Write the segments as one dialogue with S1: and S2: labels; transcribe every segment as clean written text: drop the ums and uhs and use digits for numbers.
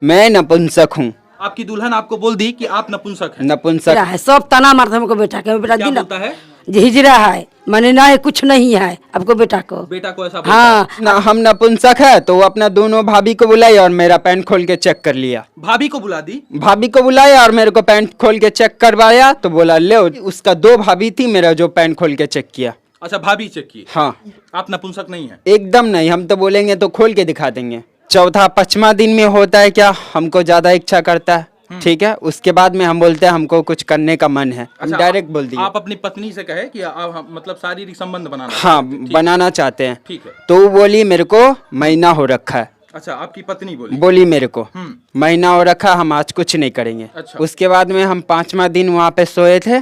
S1: मैं नपुंसक हूँ।
S2: आपकी दुल्हन आपको बोल दी कि आप नपुंसक हैं।
S1: नपुंसक
S3: है सब ताना मारता हमको बेटा के बेटा
S2: क्या
S3: दिन
S2: बोलता है?
S3: हिजरा है माने ना है कुछ नहीं है आपको बेटा को।
S2: बेटा को ऐसा बोलता
S3: हाँ
S1: ना हम नपुंसक है तो वो अपना दोनों भाभी को बुलाई और मेरा पैंट खोल के चेक कर लिया।
S2: है। भाभी को बुला दी।
S1: भाभी को बुलाया और मेरे को पैंट खोल के चेक करवाया तो बोला ले, उसका दो भाभी थी, मेरा जो पैंट खोल के चेक किया।
S2: अच्छा, भाभी चेक की।
S1: हाँ
S2: आप नपुंसक नहीं है।
S1: एकदम नहीं, हम तो बोलेंगे तो खोल के दिखा देंगे। चौथा पांचवा दिन में होता है क्या, हमको ज्यादा इच्छा करता है, ठीक है, उसके बाद में हम बोलते हैं हमको कुछ करने का मन है, हम
S2: अच्छा,
S1: डायरेक्ट बोल दिए।
S2: आप अपनी पत्नी से कहे कि आप मतलब शारीरिक संबंध बनाना
S1: हाँ
S2: चाहते हैं, ठीक
S1: बनाना चाहते हैं।
S2: ठीक है।
S1: तो वो बोली मेरे को महीना हो रखा है।
S2: अच्छा, आपकी पत्नी बोली।
S1: बोली मेरे को महीना हो रखा, हम आज कुछ नहीं करेंगे।
S2: अच्छा।
S1: उसके बाद में हम पांचवा दिन वहाँ पे सोए थे,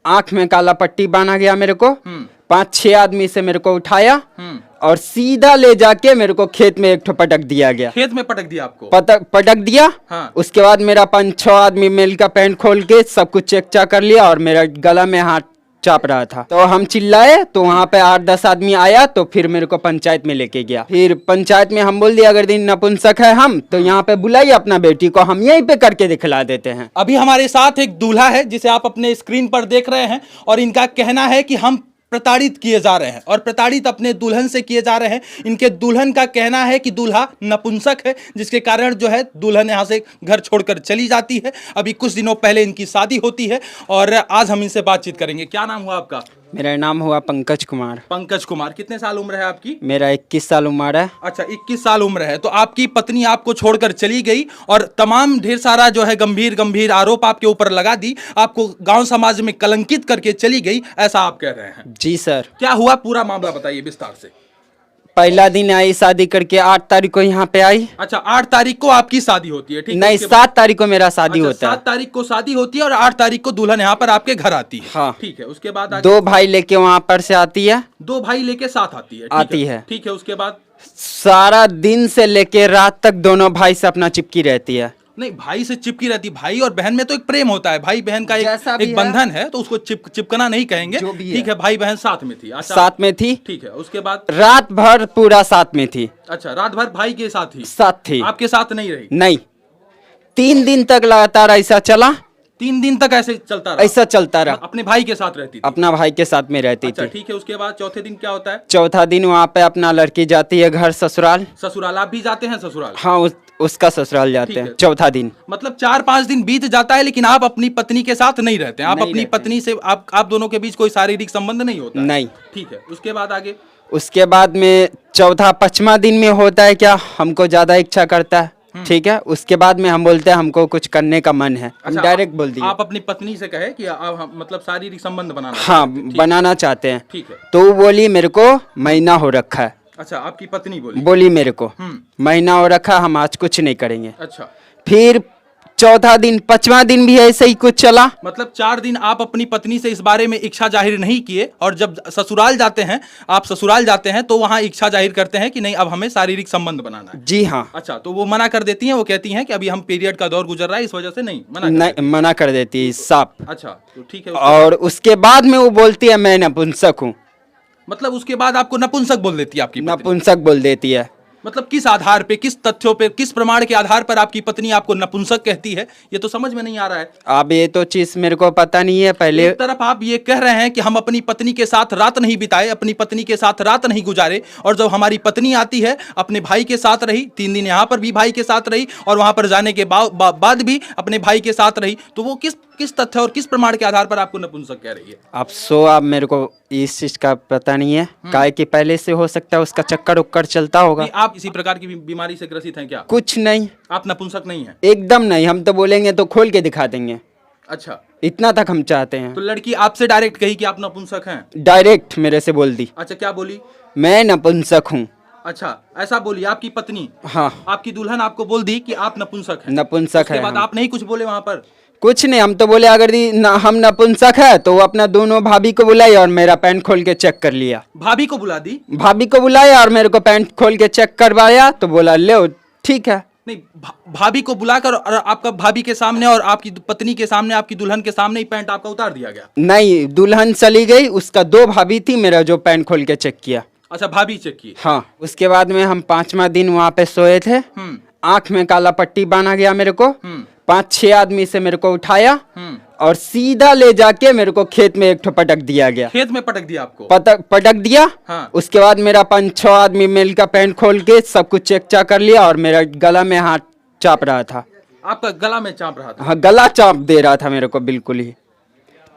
S1: आंख में काला पट्टी बांधा गया मेरे को, 5-6 आदमी से मेरे को उठाया और सीधा ले जाके मेरे को खेत में एक ठो पटक दिया गया।
S2: खेत में पटक दिया आपको?
S1: पटक दिया।
S2: हाँ।
S1: उसके बाद मेरा 5-6 आदमी मिल का पैंट खोल के सब कुछ चेक चाक कर लिया और मेरा गला में हाथ चाप रहा था, तो हम चिल्लाए तो वहाँ पे 8-10 आदमी आया, तो फिर मेरे को पंचायत में लेके गया। फिर पंचायत में हम बोल दिया अगर दिन नपुंसक है हम तो यहाँ पे बुलाइए अपना बेटी को, हम यहीं पे करके दिखला देते हैं।
S2: अभी हमारे साथ एक दूल्हा है जिसे आप अपने स्क्रीन पर देख रहे हैं और इनका कहना है कि हम प्रताड़ित किए जा रहे हैं और प्रताड़ित अपने दुल्हन से किए जा रहे हैं। इनके दुल्हन का कहना है कि दूल्हा नपुंसक है, जिसके कारण जो है दुल्हन यहाँ से घर छोड़कर चली जाती है। अभी कुछ दिनों पहले इनकी शादी होती है और आज हम इनसे बातचीत करेंगे। क्या नाम हुआ आपका?
S1: मेरा नाम हुआ पंकज कुमार।
S2: पंकज कुमार। कितने साल उम्र है आपकी?
S1: मेरा 21 साल उम्र है।
S2: अच्छा, 21 साल उम्र है। तो आपकी पत्नी आपको छोड़कर चली गई और तमाम ढेर सारा जो है गंभीर आरोप आपके ऊपर लगा दी, आपको गांव समाज में कलंकित करके चली गई, ऐसा आप कह रहे हैं?
S1: जी सर।
S2: क्या हुआ, पूरा मामला बताइए विस्तार से।
S1: पहला दिन आई शादी करके, 8 तारीख को यहाँ पे आई।
S2: अच्छा, 8 तारीख को आपकी शादी होती है? ठीक है।
S1: नहीं, 7 तारीख को मेरा शादी होता है।
S2: 7 तारीख को शादी होती है और 8 तारीख को दुल्हन यहाँ पर आपके घर आती है।
S1: हाँ।
S2: ठीक है, उसके बाद आगे?
S1: 2 भाई लेके वहाँ पर से आती है।
S2: 2 भाई लेके साथ आती है?
S1: आती है।
S2: ठीक है, उसके बाद?
S1: सारा दिन से लेके रात तक दोनों भाई से अपना चिपकी रहती है।
S2: नहीं, भाई से चिपकी रहती। भाई और बहन में तो एक प्रेम होता है, भाई बहन का एक बंधन है, तो उसको चिपकना नहीं कहेंगे। ठीक है, भाई बहन साथ में थी। अच्छा,
S1: साथ में थी।
S2: ठीक है, उसके बाद?
S1: रात भर पूरा साथ में थी।
S2: अच्छा, रात भर भाई के साथ ही?
S1: साथ थी।
S2: आपके साथ नहीं रही?
S1: नहीं, 3 दिन तक लगातार ऐसा चला।
S2: 3 दिन तक ऐसे चलता रहा?
S1: ऐसा चलता रहा।
S2: अपने भाई के साथ रहती थी?
S1: अपना भाई के साथ में रहती
S2: अच्छा,
S1: थी।
S2: ठीक है, उसके बाद चौथे दिन क्या होता है?
S1: चौथा दिन वहाँ पे अपना लड़की जाती है घर ससुराल।
S2: ससुराल? आप भी जाते हैं ससुराल?
S1: हाँ, उसका ससुराल जाते हैं चौथा दिन।
S2: मतलब 4-5 दिन बीत जाता है लेकिन आप अपनी पत्नी के साथ नहीं रहते हैं। आप अपनी पत्नी से आप दोनों के बीच कोई शारीरिक संबंध नहीं होता?
S1: नहीं।
S2: ठीक है, उसके बाद आगे?
S1: उसके बाद में चौथा पांचवा दिन में होता है क्या, हमको ज्यादा इच्छा करता है, ठीक है, उसके बाद में हम बोलते हैं हमको कुछ करने का मन है, हम डायरेक्ट बोल दिए।
S2: आप अपनी पत्नी से कहे कि आप मतलब शारीरिक संबंध बनाना?
S1: हाँ, बनाना चाहते हैं।
S2: ठीक है।
S1: तो वो बोली मेरे को महीना हो रखा है।
S2: अच्छा, आपकी पत्नी
S1: बोली मेरे को महीना हो रखा, हम आज कुछ नहीं करेंगे।
S2: अच्छा।
S1: फिर चौथा दिन, 5वां दिन भी ऐसे ही कुछ चला।
S2: मतलब 4 दिन आप अपनी पत्नी से इस बारे में इच्छा जाहिर नहीं किए और जब ससुराल जाते हैं, आप ससुराल जाते हैं तो वहाँ इच्छा जाहिर करते हैं कि नहीं अब हमें शारीरिक संबंध बनाना है?
S1: जी हाँ।
S2: अच्छा, तो वो मना कर देती हैं? वो कहती हैं कि अभी हम पीरियड का दौर गुजर रहा है, इस वजह से नहीं
S1: मना कर देती है साफ।
S2: अच्छा, तो ठीक है।
S1: और उसके बाद में वो बोलती है मैं नपुंसक हूँ।
S2: मतलब उसके बाद आपको नपुंसक बोल देती है आपकी पत्नी?
S1: नपुंसक बोल देती है।
S2: मतलब किस आधार पे, किस तथ्यों पे, किस प्रमाण के आधार पर आपकी पत्नी आपको नपुंसक कहती है, ये तो समझ में नहीं आ रहा है।
S1: अब ये तो चीज मेरे को पता नहीं है। पहले
S2: एक तरफ आप ये कह रहे हैं कि हम अपनी पत्नी के साथ रात नहीं बिताए, अपनी पत्नी के साथ रात नहीं गुजारे, और जब हमारी पत्नी आती है अपने भाई के साथ रही, 3 दिन यहाँ पर भी भाई के साथ रही और वहां पर जाने के बाद भी अपने भाई के साथ रही, तो वो किस तथ्य और किस प्रमाण के आधार पर आपको नपुंसक कह रही है?
S1: अब मेरे को इस चीज का पता नहीं है, काहे कि पहले से हो सकता है उसका चक्कर उक्कर चलता होगा।
S2: आप इसी प्रकार की बीमारी से ग्रसित हैं क्या?
S1: कुछ नहीं।
S2: आप नपुंसक नहीं हैं?
S1: एकदम नहीं, हम तो बोलेंगे तो खोल के दिखा देंगे।
S2: अच्छा,
S1: इतना तक हम चाहते हैं।
S2: तो लड़की आपसे डायरेक्ट कही कि आप नपुंसक हैं?
S1: डायरेक्ट मेरे से बोल दी।
S2: अच्छा, क्या बोली?
S1: मैं नपुंसक हूँ।
S2: अच्छा, ऐसा बोली आपकी पत्नी?
S1: हाँ।
S2: आपकी दुल्हन आपको बोल दी कि आप नपुंसक हैं?
S1: नपुंसक है।
S2: उसके बाद आप नहीं कुछ बोले वहां पर?
S1: कुछ नहीं, हम तो बोले अगर हम नपुंसक है तो वो अपना दोनों भाभी को बुलाई और मेरा पैंट खोल के चेक कर लिया।
S2: भाभी को बुला दी?
S1: भाभी को बुलाया और मेरे को पैंट खोल के चेक करवाया तो बोला ले ठीक है।
S2: नहीं, भाभी को बुलाकर और आपका भाभी के सामने और आपकी पत्नी के सामने, आपकी दुल्हन के सामने ही पैंट आपका उतार दिया गया?
S1: नहीं, दुल्हन चली गई, उसका 2 भाभी थी, मेरा जो पैंट खोल के चेक किया।
S2: अच्छा, भाभी चेक की?
S1: हाँ। उसके बाद में हम 5वां दिन वहाँ पे सोए थे, आंख में काला पट्टी बांधा गया मेरे को। 5-6 आदमी से मेरे को उठाया और सीधा ले जाके मेरे को खेत में एक ठो पटक दिया गया।
S2: खेत में पटक दिया आपको?
S1: पटक दिया।
S2: हाँ।
S1: उसके बाद मेरा 5-6 आदमी मेल का पैंट खोल के सब कुछ चेक चाक कर लिया और मेरा गला में हाथ चाप रहा था।
S2: आपका गला में चाप रहा था?
S1: हाँ, गला चाप दे रहा था मेरे को बिल्कुल ही।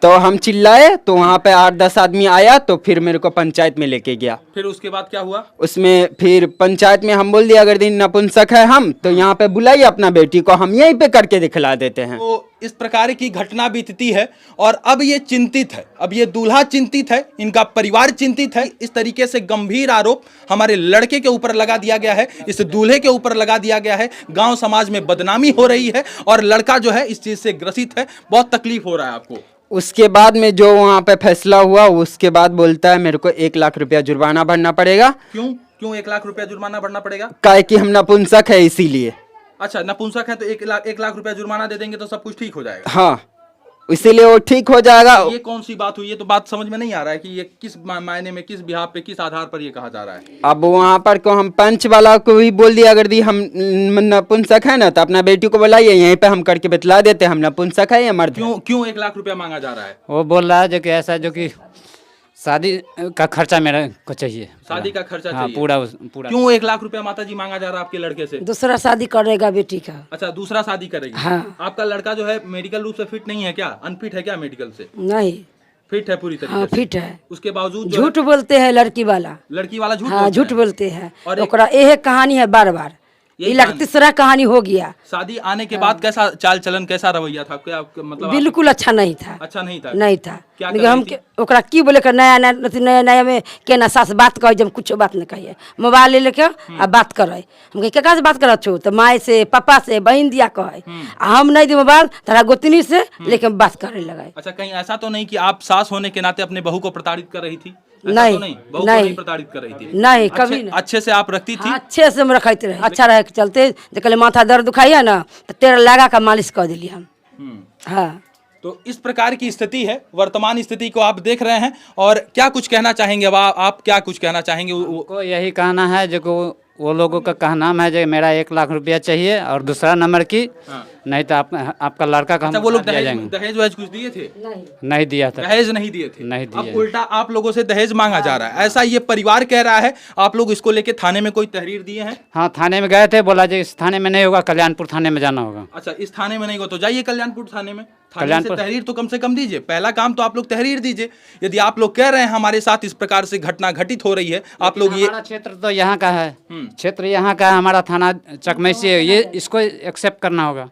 S1: तो हम चिल्लाए तो वहाँ पे 8-10 आदमी आया तो फिर मेरे को पंचायत में लेके गया।
S2: फिर उसके बाद क्या हुआ?
S1: उसमें फिर पंचायत में हम बोल दिया अगर दिन नपुंसक है हम तो यहाँ पे बुलाइए अपना बेटी को, हम यहीं पे करके दिखला देते हैं।
S2: तो इस प्रकार की घटना बीतती है और अब ये चिंतित है, अब ये दूल्हा चिंतित है, इनका परिवार चिंतित है। इस तरीके से गंभीर आरोप हमारे लड़के के ऊपर लगा दिया गया है, इस दूल्हे के ऊपर लगा दिया गया है। गांव समाज में बदनामी हो रही है और लड़का जो है इस चीज से ग्रसित है। बहुत तकलीफ हो रहा है आपको?
S1: उसके बाद में जो वहाँ पे फैसला हुआ उसके बाद बोलता है मेरे को 1 लाख रुपया जुर्माना भरना पड़ेगा।
S2: क्यों 1 लाख रुपया जुर्माना भरना पड़ेगा?
S1: काहे कि हम नपुंसक है इसीलिए।
S2: अच्छा, नपुंसक है तो 1 लाख रुपया जुर्माना दे देंगे तो सब कुछ ठीक हो जाएगा?
S1: हाँ, इसीलिए वो ठीक हो जाएगा।
S2: ये कौन सी बात हुई? ये तो बात समझ में नहीं आ रहा है कि ये किस मायने में, किस बिहाफ पे, किस आधार पर ये कहा जा रहा है।
S1: अब वहाँ पर को हम पंच वाला को भी बोल दिया अगर दी हम नपुंसक है ना तो अपना बेटी को बुलाइए, यहीं पे हम करके बतला देते हम नपुंसक है या मर्द।
S2: क्यों 1 लाख रुपया मांगा जा रहा है?
S4: वो बोल रहा है जो कि ऐसा जो कि शादी का खर्चा मेरे को चाहिए,
S2: शादी का खर्चा
S4: हाँ,
S2: चाहिए।
S4: पूरा।
S2: क्यों 1 लाख रुपया माता जी मांगा जा रहा है आपके लड़के से?
S3: दूसरा शादी करेगा बेटी का।
S2: अच्छा, दूसरा शादी करेगी?
S3: हाँ।
S2: आपका लड़का जो है मेडिकल रूप से फिट नहीं है क्या? अनफिट है क्या मेडिकल से?
S3: नहीं,
S2: फिट है पूरी तरीके
S3: हाँ
S2: से?
S3: फिट है।
S2: उसके बावजूद जो
S3: झूठ बोलते हैं लड़की वाला।
S2: है, लड़की वाला झूठ
S3: हाँ
S2: बोलते
S3: झूठ
S2: हैं।
S3: बोलते हैं।
S2: और
S3: ओकरा यह कहानी है बार बार,
S2: यही
S3: ये
S2: कहानी?
S3: तीसरा कहानी हो गया।
S2: शादी आने के बाद कैसा चाल चलन, कैसा रवैया था? क्या मतलब
S3: बिल्कुल अच्छा नहीं था।
S2: अच्छा नहीं था?
S3: नहीं था।
S2: क्या
S3: लेकिन
S2: कर
S3: हम
S2: रही थी?
S3: ओकरा की बोले कर नया में के ना सास बात कहे जब कुछ बात नहीं कहिए, मोबाइल ले लेके आ बात करे। हम कहे केकरा से बात करत छो? तो माई से, पापा से, बहन दिया कहे। हम नहीं दी मोबाइल, तारा गोतनी से लेके बात करे लगे।
S2: अच्छा, कहीं ऐसा तो नहीं कि आप सास होने के नाते अपने बहू को प्रताड़ित कर रही थी? ऐसा
S3: नहीं,
S2: तो नहीं, बहू को
S3: नहीं।
S2: नहीं प्रताड़ित कर रही थी?
S3: नहीं, कभी नहीं।
S2: अच्छे से आप रखती थी?
S3: हाँ, अच्छे से हम रखते रहे, अच्छा रहे के चलते। जो कल माथा दर्द दुखाइए ना तो तेरा लगा का मालिश कर दिली हम। हाँ,
S2: तो इस प्रकार की स्थिति है, वर्तमान स्थिति को आप देख रहे हैं। और क्या कुछ कहना चाहेंगे? अब आप क्या कुछ कहना चाहेंगे?
S4: को यही कहना है जो को वो लोगों का कहना है जो मेरा 1 लाख रुपया चाहिए और दूसरा नंबर की नहीं तो आपका लड़का का
S2: अच्छा,
S4: हम
S2: वो लोग
S4: दिया जाएंगे।
S2: दहेज वहेज कुछ दिए थे?
S4: नहीं दिया था,
S2: दहेज नहीं दिए थे?
S4: नहीं दिए।
S2: अब उल्टा आप लोगों से दहेज मांगा जा रहा है, ऐसा ये परिवार कह रहा है। आप लोग इसको लेके थाने में कोई तहरीर दिए हैं?
S4: हाँ, थाने में गए थे, बोला जी इस थाने में नहीं होगा, कल्याणपुर थाने में जाना होगा।
S2: अच्छा, इस थाने में नहीं हो तो जाइए कल्याणपुर थाने में, थाने से तहरीर तो कम से कम दीजिए। पहला काम तो आप लोग तहरीर दीजिए। यदि आप लोग कह रहे हैं हमारे साथ इस प्रकार से घटना घटित हो रही है, आप लोग ये
S4: हमारा क्षेत्र तो यहाँ का है, क्षेत्र यहाँ का है, हमारा थाना चकमैसी है, ये इसको एक्सेप्ट करना होगा।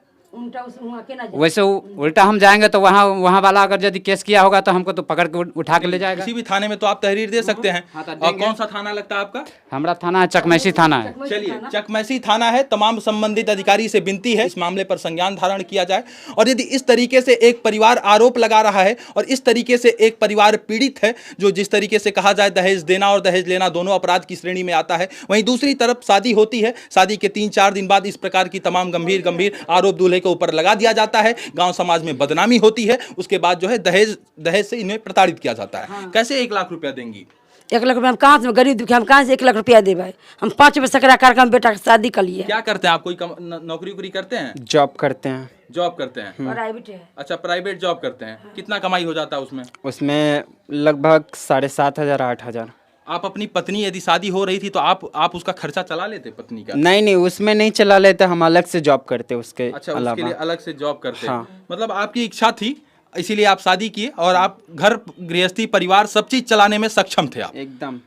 S4: वैसे उल्टा हम जाएंगे तो वहाँ वाला अगर यदि केस किया होगा तो हमको तो पकड़ के उठा के ले जाएगा।
S2: किसी भी थाने में तो आप तहरीर दे सकते हैं। और कौन सा थाना लगता है आपका?
S4: हमारा थाना है चकमैसी थाना है।
S2: चलिए, चकमैसी थाना है। तमाम संबंधित अधिकारी से विनती है इस मामले पर संज्ञान धारण किया जाए। और यदि इस तरीके से एक परिवार आरोप लगा रहा है और इस तरीके से एक परिवार पीड़ित है, जो जिस तरीके से कहा जाए दहेज देना और दहेज लेना दोनों अपराध की श्रेणी में आता है, वहीं दूसरी तरफ शादी होती है, शादी के 3-4 दिन बाद इस प्रकार की तमाम गंभीर आरोप दूल्हे के ऊपर लगा दिया जाता है। गांव समाज में बदनामी होती है, उसके बाद जो है दहेज से इन्हें प्रताड़ित किया जाता है। हाँ। कैसे 1 लाख रुपया देंगी?
S3: 1 लाख रुपया हम कहाँ से, गरीब दुखी हम कहाँ से 1 लाख रुपया देवे? हम 5 बजे सकरा कार्यक्रम बेटा की शादी कर लिए।
S2: क्या करते हैं आप? कोई नौकरी वोकरी करते हैं?
S1: जॉब करते हैं।
S2: जॉब करते हैं?
S3: प्राइवेट है।
S2: अच्छा, प्राइवेट जॉब करते हैं। कितना कमाई हो जाता है उसमें?
S1: उसमें लगभग 7,500-8,000।
S2: आप अपनी पत्नी यदि शादी हो रही थी तो आप उसका खर्चा चला लेते पत्नी का?
S1: नहीं, उसमें नहीं चला लेते, हम अलग से जॉब करते उसके
S2: अच्छा,
S1: अलावा।
S2: उसके लिए अलग से जॉब करते?
S1: हाँ।
S2: मतलब आपकी इच्छा थी, इसीलिए आप शादी किए और आप घर गृहस्थी परिवार सब चीज चलाने में सक्षम थे आप?
S1: एकदम।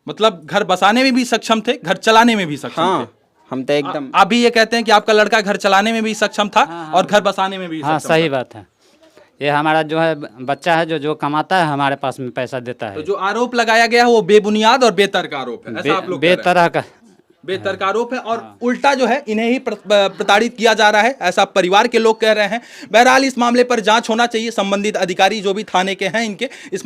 S2: मतलब घर बसाने में भी सक्षम थे, घर चलाने में भी सक्षम
S1: हाँ,
S2: थे?
S1: हम तो एकदम।
S2: आप भी ये कहते हैं कि आपका लड़का घर चलाने में भी सक्षम था और घर बसाने में भी
S4: हाँ,
S2: सक्षम
S4: सही
S2: था?
S4: बात है। ये हमारा जो है बच्चा है जो कमाता है हमारे पास में पैसा देता है।
S2: तो जो आरोप लगाया गया है वो बेबुनियाद और बेतर्क आरोप है, ऐसा आप लोग कह रहे हैं?
S4: बेतरह का
S2: बेतर्क आरोप है और उल्टा जो है इन्हें ही प्रताड़ित किया जा रहा है, ऐसा परिवार के लोग कह रहे हैं। बहरहाल इस मामले पर जांच होना चाहिए। संबंधित अधिकारी जो भी थाने के हैं इनके इस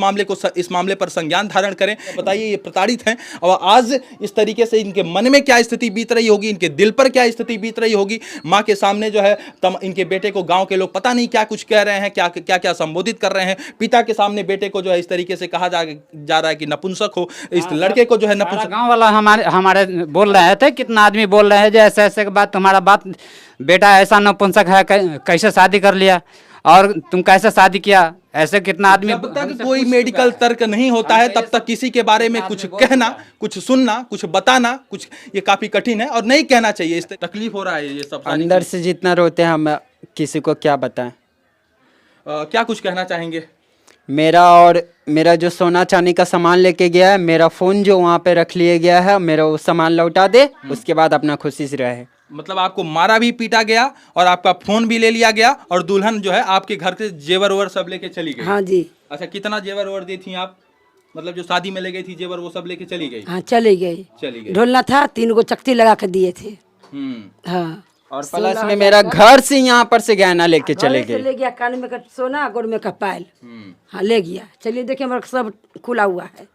S2: मामले पर संज्ञान धारण करें। बताइए, ये प्रताड़ित हैं और आज इस तरीके से इनके मन में क्या स्थिति बीत रही होगी, इनके दिल पर क्या स्थिति बीत रही होगी। माँ के सामने जो है इनके बेटे को गाँव के लोग पता नहीं क्या कुछ कह रहे हैं, क्या संबोधित कर रहे हैं। पिता के सामने बेटे को जो है इस तरीके से कहा जा रहा है कि नपुंसक हो, इस लड़के को जो है नपुंसक।
S4: गाँव वाला हमारे बोल रहे हैं रहे थे, कितना आदमी बोल रहे हैं जो ऐसे ऐसे के बात, तुम्हारा बात बेटा ऐसा नपुंसक है, कैसे शादी कर लिया और तुम कैसे शादी किया, ऐसे कितना आदमी।
S2: जब तक कोई मेडिकल तर्क नहीं होता है तब तक किसी के बारे में कुछ कहना, कुछ सुनना, कुछ बताना, कुछ ये काफी कठिन है और नहीं कहना चाहिए। इससे तकलीफ हो रहा है ये सब सारी
S1: अंदर
S2: चीज़।
S1: से जितना रोते हैं हम किसी को क्या बताएं।
S2: क्या कुछ कहना चाहेंगे?
S1: मेरा जो सोना चांदी का सामान लेके गया है, मेरा फ़ोन जो वहाँ पे रख लिए गया है, मेरा वो सामान लौटा दे, उसके बाद अपना खुशी से रहे।
S2: मतलब आपको मारा भी, पीटा गया और आपका फोन भी ले लिया गया और दुल्हन जो है आपके घर के जेवर वेवर सब लेके चली गई।
S3: हाँ जी।
S2: अच्छा, कितना जेवर वेवर दी थी आप? मतलब जो शादी में ले गई थी जेवर, वो सब लेके चली गई?
S3: हाँ चली गई।
S2: चली गई।
S3: ढोलना था, 3 गो चकती लगा के दिए थे। हाँ।
S1: और प्लस में मेरा घर से यहाँ पर से गहना लेके चले
S3: घरे से
S1: गए।
S3: ले गया, कान में का सोना, गोड़ में का पायल। हाँ ले गया। चलिए देखिए हमारा सब खुला हुआ है।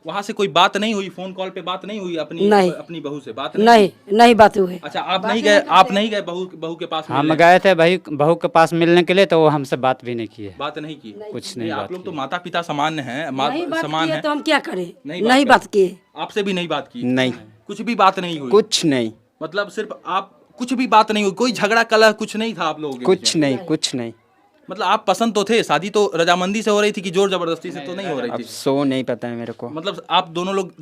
S2: वहाँ से कोई बात नहीं हुई? फोन कॉल पे बात नहीं हुई
S3: नहीं।
S2: अपनी बहू से बात
S3: नहीं बात हुई।
S2: अच्छा, आप नहीं गए बहू के पास
S4: हम
S2: मिलने?
S4: गए थे भाई बहू के पास मिलने के लिए, तो वो हमसे बात भी नहीं किए,
S2: बात नहीं की?
S4: कुछ नहीं
S2: आप
S4: बात
S2: लोग तो
S4: की।
S2: माता पिता समान हैं,
S3: नहीं बात
S2: समान
S3: किए
S2: है।
S3: तो हम क्या करें?
S2: नहीं
S3: नहीं बात किए।
S2: आपसे भी नहीं बात की?
S1: नहीं,
S2: कुछ भी बात नहीं हुई?
S1: कुछ नहीं,
S2: मतलब सिर्फ आप, कुछ भी बात नहीं हुई? कोई झगड़ा कलह कुछ नहीं था आप लोगों के बीच
S1: कुछ
S2: में?
S1: नहीं, कुछ नहीं।
S2: मतलब आप पसंद तो थे, शादी तो रजामंदी से हो रही थी कि जोर जबरदस्ती से तो नहीं हो रही
S1: अब
S2: थी?
S1: सो नहीं पता है मेरे को।
S2: मतलब आप दोनों लोग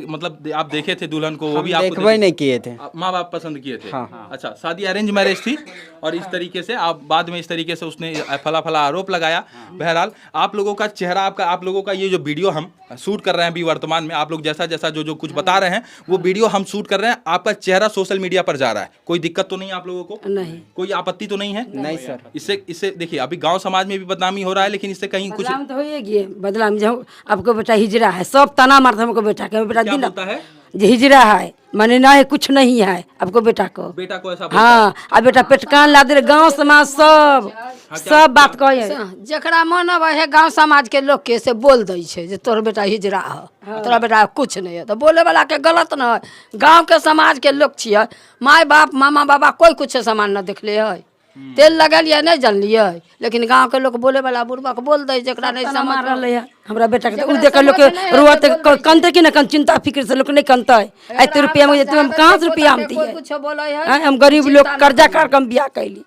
S2: मतलब आप देखे थे दुल्हन को, वो
S1: हम
S2: भी आपको
S1: देखबे नहीं किए थे।
S2: माँ बाप पसंद किए थे?
S1: हाँ।
S2: अच्छा, शादी अरेंज मैरिज थी और इस तरीके से आप बाद में इस तरीके से उसने फला फला आरोप लगाया। बहरहाल आप लोगों का चेहरा, आप लोगों का ये जो वीडियो हम शूट कर रहे हैं अभी वर्तमान में, आप लोग जैसा जैसा जो कुछ बता रहे हैं वो वीडियो हम शूट कर रहे हैं, आपका चेहरा सोशल मीडिया पर जा रहा है। कोई दिक्कत तो नहीं आप लोगों को?
S3: नहीं।
S2: कोई आपत्ति तो नहीं है?
S1: नहीं सर।
S2: इससे देखिए अभी गांव समाज में भी बदनामी हो रहा है, लेकिन इससे कहीं कुछ
S3: बदनाम तो होएगी। बदनाम जो आपको बेटा हिजरा है, सब ताना मारता हमको बेटा के। बेटा
S2: क्या
S3: दिन
S2: बोलता है?
S3: जे हिजरा है, माने ना है, कुछ नहीं है आपको बेटा को।
S2: बेटा को ऐसा बोलता
S3: हाँ, अब बेटा पेटकान ला दे, गांव समाज सब बात कहे।
S5: जकरा मन अब है गांव समाज के लोग के से बोल दै छे जे तोर बेटा हिजरा है, तोरा बेटा कुछ नहीं है, तो बोले वाला के गलत न है। गांव के समाज के लोग छिए, माय बाप मामा बाबा कोई कुछ सामान न देखले है, तेल लगलिए नहीं जानलिए, लेकिन गांव के लोग बोले वाला बुढ़बा के बोल दे, जकरा नहीं समझ
S3: रहले है हमरा बेटा के। उ देख लोग के रुआत कंते कि न चिंता फिक्र से लोग नहीं कंते। एते रुपया में हम कहां से रुपया हम दिए?
S5: कुछ बोले है।
S3: हम गरीब लोग कर्जा कर कम बियाह कैली।